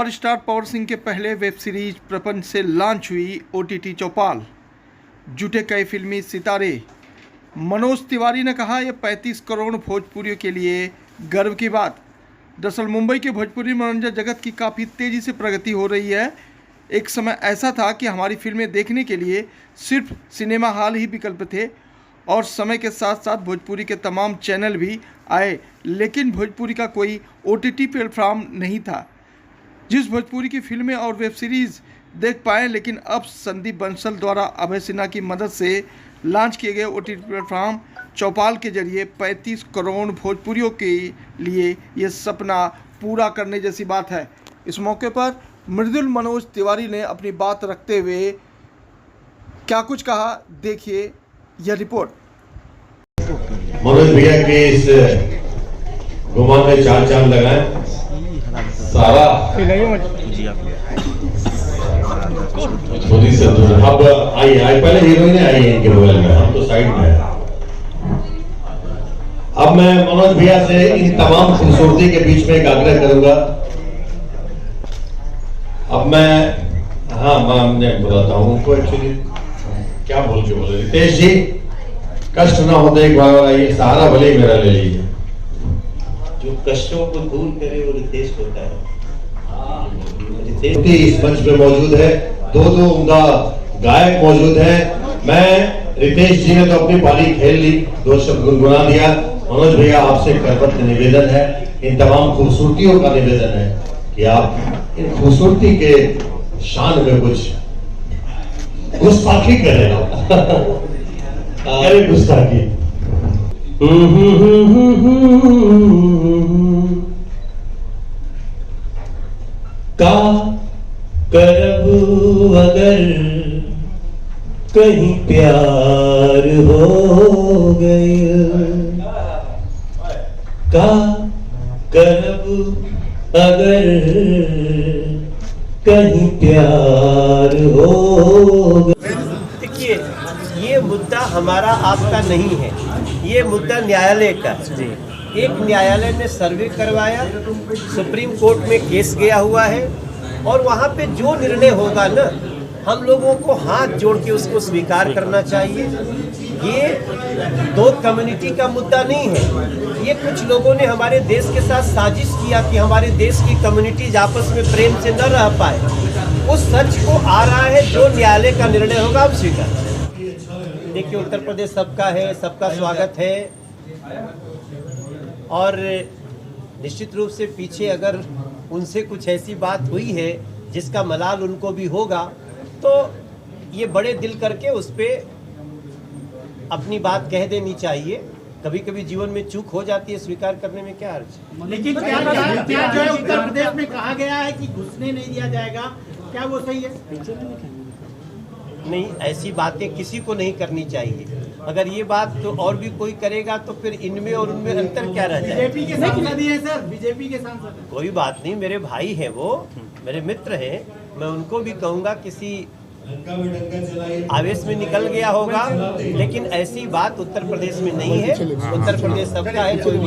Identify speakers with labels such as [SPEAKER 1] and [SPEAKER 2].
[SPEAKER 1] Power star Pawan Singh के पहले web series प्रपंच से लॉन्च हुई ओटीटी चौपाल। जुटे कई फिल्मी सितारे। मनोज तिवारी ने कहा, यह 35 करोड़ भोजपुरियों के लिए गर्व की बात। दरअसल मुंबई के भोजपुरी मनोरंजन जगत की काफ़ी तेज़ी से प्रगति हो रही है। एक समय ऐसा था कि हमारी फिल्में देखने के लिए सिर्फ सिनेमा हॉल ही विकल्प थे और समय के साथ साथ भोजपुरी के तमाम चैनल भी आए, लेकिन भोजपुरी का कोई ओटीटी प्लेटफॉर्म नहीं था जिस भोजपुरी की फिल्में और वेब सीरीज़ देख पाएँ। लेकिन अब संदीप बंसल द्वारा अभय सिन्हा की मदद से लॉन्च किए गए ओटीटी प्लेटफॉर्म चौपाल के जरिए 35 करोड़ भोजपुरियों के लिए ये सपना पूरा करने जैसी बात है। इस मौके पर मृदुल मनोज तिवारी ने अपनी बात रखते हुए क्या कुछ कहा, देखिए यह रिपोर्ट।
[SPEAKER 2] मनोज भैया के इस गुमान में चार चांद लगाए सारा छोटी से अब आइए पहले हीरोइन आई है इनके बगल में, हम तो साइड में है। अब मैं मनोज भैया से इन तमाम खूबसूरती के बीच में एक आग्रह करूंगा। अब मैं बताता हूँ उनको एक्चुअली क्या बोल के बोले। रितेश जी, कष्ट ना होते एक बार आइए, सहारा भले ही मेरा ले लीजिए।
[SPEAKER 3] जो कष्टों को दूर करे वो रितेश होता है।
[SPEAKER 2] इस मंच पे मौजूद है, दो उमदा गायक मौजूद हैं। मैं रितेश जी ने तो अपनी पारी खेल ली, 2 शब्द गुनगुना दिया। मनोज भैया आपसे करबद्ध निवेदन है, इन तमाम खूबसूरतियों का निवेदन है कि आप इन खूबसूरती के शान में कुछ गुस्ताखी करें। अरे गुस्ताखी
[SPEAKER 3] का करब अगर कहीं प्यार हो गए, का करब अगर कहीं प्यार हो गए। देखिए, ये मुद्दा हमारा आपका नहीं है, ये मुद्दा न्यायालय का है। एक न्यायालय ने सर्वे करवाया, सुप्रीम कोर्ट में केस गया हुआ है और वहाँ पे जो निर्णय होगा ना, हम लोगों को हाथ जोड़ के उसको स्वीकार करना चाहिए। ये 2 कम्युनिटी का मुद्दा नहीं है, ये कुछ लोगों ने हमारे देश के साथ साजिश किया कि हमारे देश की कम्युनिटीज आपस में प्रेम से न रह पाए। उस सच को आ रहा है, जो न्यायालय का निर्णय होगा हम स्वीकार। देखिए, उत्तर प्रदेश सबका है, सबका स्वागत है और निश्चित रूप से पीछे अगर उनसे कुछ ऐसी बात हुई है जिसका मलाल उनको भी होगा, तो ये बड़े दिल करके उस पर अपनी बात कह देनी चाहिए। कभी कभी जीवन में चूक हो जाती है, स्वीकार करने में क्या अर्थ।
[SPEAKER 4] लेकिन क्या जो है उत्तर प्रदेश में कहा गया है कि घुसने नहीं दिया जाएगा, क्या वो सही है?
[SPEAKER 3] नहीं, ऐसी बातें किसी को नहीं करनी चाहिए। अगर ये बात तो और भी कोई करेगा तो फिर इनमें और उनमें अंतर क्या रह जाए।
[SPEAKER 4] बीजेपी के सांसद ही है सर, बीजेपी के सांसद।
[SPEAKER 3] कोई बात नहीं, मेरे भाई हैं, वो मेरे मित्र हैं। मैं उनको भी कहूँगा किसी आवेश में निकल गया होगा, लेकिन ऐसी बात उत्तर प्रदेश में नहीं है। उत्तर प्रदेश सबका है, कोई भी